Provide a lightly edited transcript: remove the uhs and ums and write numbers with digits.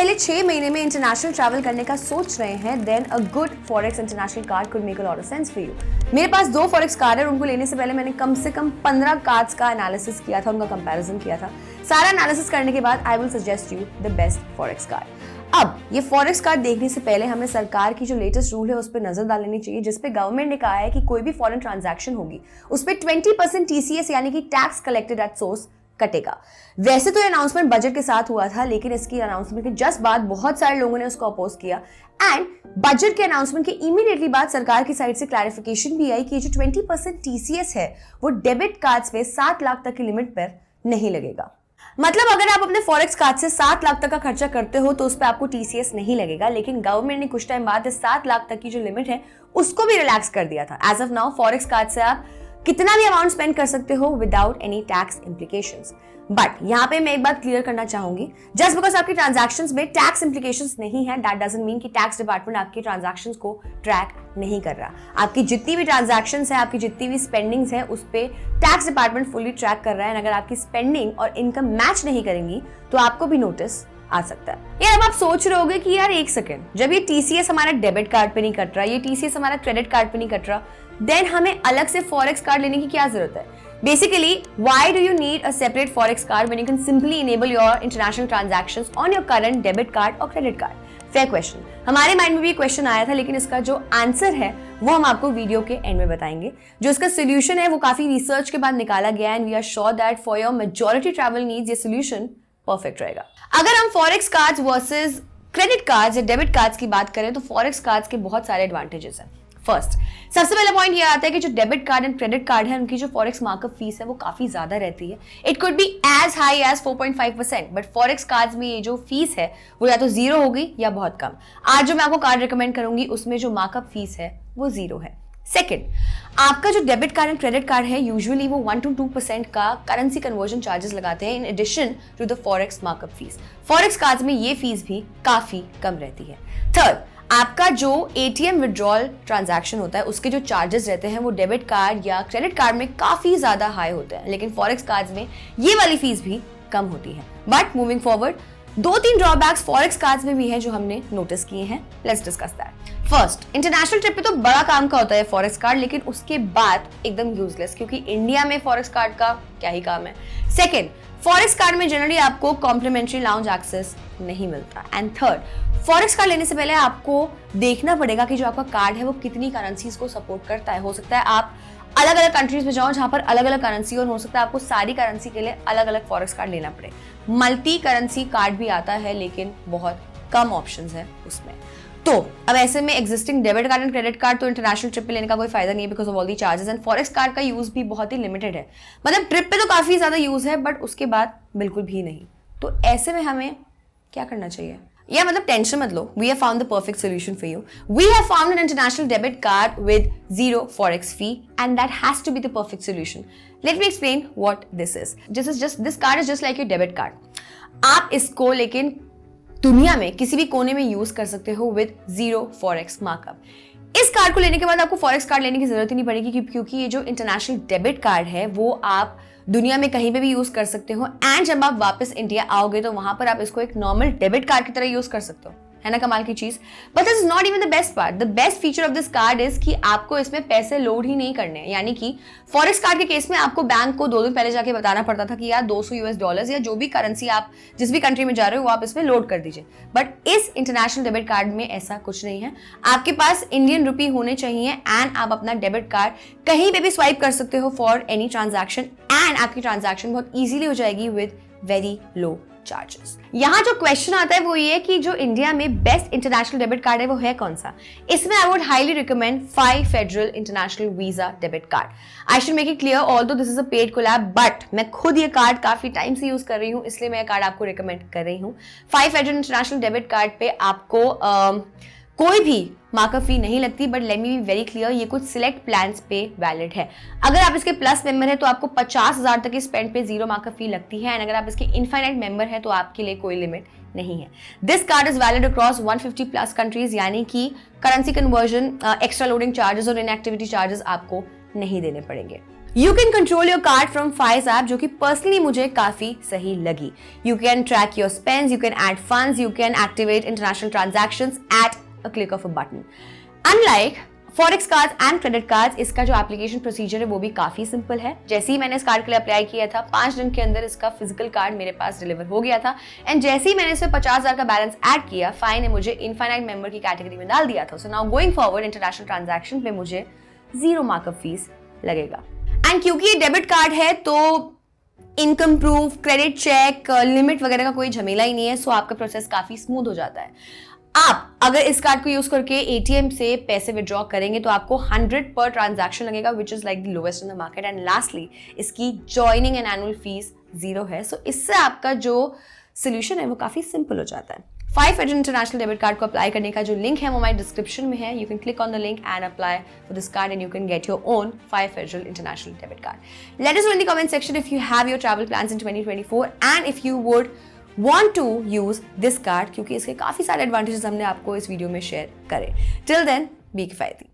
पहले 6 महीने में इंटरनेशनल ट्रैवल करने का सोच रहे हैं, then a good forex international card could make a lot of sense for you. मेरे पास 2 फॉरेक्स कार्ड है, उनको लेने से पहले मैंने कम से कम 15 कार्ड्स का एनालिसिस किया था, उनका कंपैरिजन किया था। सारा एनालिसिस करने के बाद I will suggest you the best forex card. अब ये फॉरेक्स कार्ड देखने से पहले हमें सरकार की जो लेटेस्ट रूल है उस पर नजर डाल लेनी चाहिए, जिसपे गवर्नमेंट ने कहा है कि कोई भी फॉरेन ट्रांजैक्शन होगी उस पर 20% TCS यानी कि टैक्स कलेक्टेड एट सोर्स कटेगा। वैसे तो ये अनाउंसमेंट बजट के साथ हुआ था, लेकिन इसकी अनाउंसमेंट के जस्ट बाद बहुत सारे लोगों ने उसको अपोज किया एंड बजट के अनाउंसमेंट के इमीडिएटली बाद सरकार की साइड से क्लैरिफिकेशन भी आई कि जो 20% TCS है वो डेबिट कार्ड्स पे 7 लाख तक की लिमिट पर नहीं लगेगा। मतलब अगर आप अपने फॉरेक्स कार्ड से 7 लाख तक का खर्चा करते हो तो उस पर आपको TCS नहीं लगेगा, लेकिन गवर्नमेंट ने कुछ टाइम बाद 7 लाख तक की जो लिमिट है उसको भी रिलैक्स कर दिया था। As of now forex card से आप कितना भी अमाउंट स्पेंड कर सकते हो without any tax implications. But यहाँ पे मैं एक बात क्लियर करना चाहूंगी, जस्ट बिकॉज आपकी ट्रांजैक्शंस में टैक्स इम्प्लीकेशंस नहीं है, दैट डजंट मीन कि टैक्स डिपार्टमेंट आपकी ट्रांजैक्शंस को ट्रैक नहीं कर रहा। आपकी जितनी भी ट्रांजैक्शंस है, आपकी जितनी भी स्पेंडिंग्स है, उस पे टैक्स डिपार्टमेंट फुली ट्रैक कर रहा है। अगर आपकी स्पेंडिंग और इनकम मैच नहीं करेंगी तो आपको भी नोटिस आ सकता है। यार अब आप सोच रहे होगे कि यार एक सेकेंड, जब ये TCS हमारा डेबिट कार्ड पे नहीं कट रहा, ये TCS हमारा क्रेडिट कार्ड पे नहीं कट रहा, देन हमें अलग से फॉरेक्स कार्ड लेने की क्या जरूरत है? Basically, why do you need a separate forex card when you can simply enable your international transactions on your current debit card or credit card? Fair question. हमारे माइंड में भी क्वेश्चन आया था, लेकिन इसका जो आंसर है वो हम आपको वीडियो के एंड में बताएंगे। जो इसका सोल्यूशन है वो काफी रिसर्च के बाद निकाला गया and we are sure that for your majority travel needs ये सोल्यूशन परफेक्ट रहेगा। अगर हम forex cards versus credit cards या डेबिट कार्ड्स की बात करें तो फॉरेक्स कार्ड्स के बहुत सारे एडवांटेजेस हैं। फर्स्ट, सबसे पहला पॉइंट ये आता है कि जो debit card and credit card है उनकी जो फॉरेक्स मार्कअप फीस है वो काफी ज्यादा रहती है। It could be as high as 4.5%, but forex cards में ये जो फीस है वो या तो 0 होगी या बहुत कम। आज जो मैं आपको कार्ड रिकमेंड करूंगी उसमें जो मार्कअप फीस है वो 0 है। सेकेंड, आपका जो debit card and credit card है यूजुअली वो 1 to 2% का करेंसी कन्वर्जन चार्जेस लगाते हैं in addition to the forex markup fees. Forex cards में ये फीस भी काफी कम रहती है। थर्ड, आपका जो ATM विड्रॉल ट्रांजैक्शन होता है उसके जो चार्जेस रहते हैं वो डेबिट कार्ड या क्रेडिट कार्ड में काफी ज्यादा हाई होते हैं, लेकिन फॉरेक्स कार्ड्स में ये वाली फीस भी कम होती है। But moving forward, 2-3 drawbacks forex cards में भी हैं जो हमने नोटिस किए हैं। Let's discuss that. First, international trip पे तो बड़ा काम का होता है फॉरेक्स कार्ड, लेकिन उसके बाद एकदम यूजलेस, क्योंकि इंडिया में फॉरेक्स कार्ड का क्या ही काम है। सेकेंड, फॉरेक्स कार्ड में जनरली आपको कॉम्प्लीमेंट्री लाउंज एक्सेस नहीं मिलता। एंड थर्ड, फॉरेक्स कार्ड लेने से पहले आपको देखना पड़ेगा कि जो आपका कार्ड है वो कितनी करेंसीज को सपोर्ट करता है। हो सकता है आप अलग अलग कंट्रीज में जाओ जहां पर अलग अलग करेंसी, और हो सकता है आपको सारी करेंसी के लिए अलग अलग फॉरेक्स कार्ड लेना पड़े। मल्टी करेंसी कार्ड भी आता है, लेकिन बहुत कम ऑप्शंस है उसमें। तो अब ऐसे में existing debit card and credit card तो इंटरनेशनल ट्रिप पे लेने का कोई फायदा नहीं है, because of all the charges. And forex card का यूज भी बहुत ही लिमिटेड है, मतलब ट्रिप पे तो काफी ज्यादा यूज है बट उसके बाद बिल्कुल भी नहीं। तो ऐसे में हमें क्या करना चाहिए? या मतलब टेंशन मत लो, we have found the perfect solution for you. We have found an international debit card with 0 forex fee, and that has to be the perfect solution. Let me explain what this is. This card is just like your debit card. आप इसको लेकिन दुनिया में किसी भी कोने में use कर सकते हो with 0 forex markup. इस कार्ड को लेने के बाद आपको फॉरेक्स कार्ड लेने की जरूरत ही नहीं पड़ेगी, क्योंकि ये जो इंटरनेशनल डेबिट कार्ड है वो आप दुनिया में कहीं पे भी यूज कर सकते हो। एंड जब आप वापस इंडिया आओगे तो वहां पर आप इसको एक नॉर्मल डेबिट कार्ड की तरह यूज कर सकते हो, है ना कमाल की चीज। But this is not even the best part. The best feature of this card is कि आपको इसमें पैसे लोड ही नहीं करने हैं। यानी कि फॉरेक्स कार्ड के केस में आपको बैंक को 2 दिन पहले जाके बताना पड़ता था कि यार $200 या जो भी करेंसी आप जिस भी कंट्री में जा रहे हो वो आप इसमें लोड कर दीजिए। बट इस इंटरनेशनल डेबिट कार्ड में ऐसा कुछ नहीं है। आपके पास इंडियन रुपी होने चाहिए एंड आप अपना डेबिट कार्ड कहीं पे भी स्वाइप कर सकते हो फॉर एनी ट्रांजैक्शन, एंड आपकी ट्रांजैक्शन बहुत इजीली हो जाएगी विद वेरी लो चार्जेस। यहाँ जो क्वेश्चन आता है वो ये कि जो इंडिया में बेस्ट इंटरनेशनल डेबिट कार्ड है वो है कौन सा? इसमें I would highly recommend Fi Federal international Visa debit card. I should make it clear, although this is a paid collab, but मैं खुद ये कार्ड काफी टाइम से यूज कर रही हूँ, इसलिए मैं कार्ड आपको रिकमेंड कर रही हूँ। Fi Federal international debit card पे आपको कोई भी मार्कअप फी नहीं लगती, but let me be very clear, ये कुछ सिलेक्ट प्लान्स पे वैलिड है। अगर आप इसके प्लस मेंबर है तो आपको 50,000 तक की स्पेंड पे 0 मार्कअप फी लगती है, एंड अगर आप इसके इनफाइनाइट मेंबर है तो आपके लिए कोई लिमिट नहीं है। This card is valid across 150 plus countries, यानी कि currency conversion, extra loading charges और इनएक्टिविटी चार्जेस आपको नहीं देने पड़ेंगे। You can control your card from Files app, जो कि पर्सनली मुझे काफी सही लगी. You can track your spends, you can add funds, you can activate international transactions at a click of a button. Unlike forex card and credit card, इसका जो application procedure है वो भी काफी सिंपल है. जैसे ही मैंने इस कार्ड के लिए अप्लाई किया था, 5 दिन के अंदर इसका फिजिकल कार्ड मेरे पास डिलीवर हो गया था. एंड जैसे ही मैंने इसमें 50,000 का बैलेंस ऐड किया, फाइन ने मुझे इनफाइनाइट मेंबर की कैटेगरी में डाल दिया था. So now going forward international transaction पे मुझे 0 मार्कअप फीस लगेगा. एंड क्योंकि ये डेबिट कार्ड है तो income proof, credit check, limit वगैरह का कोई झमेला ही नहीं है. सो आपका प्रोसेस काफी स्मूथ हो जाता है. आप अगर इस कार्ड को यूज करके एटीएम से पैसे विड्रॉ करेंगे तो आपको 100 पर ट्रांजैक्शन लगेगा, which is like the lowest in the market. And lastly, इसकी जॉइनिंग एंड एनुअल फीस 0 है. सो इससे आपका जो सोल्यूशन है वो काफी सिंपल हो जाता है. 5 फेडरल इंटरनेशनल डेबिट कार्ड को अप्लाई करने का जो लिंक है वो हमारे डिस्क्रिप्शन में है. You can click on the link and apply for this card and you can get your own 5 federal international debit card. Let us know in the comment section if you have your travel plans in 2024 and if you would want to use this card, क्योंकि इसके काफी सारे advantages हमने आपको इस video में share करे. Till then, be किफायती.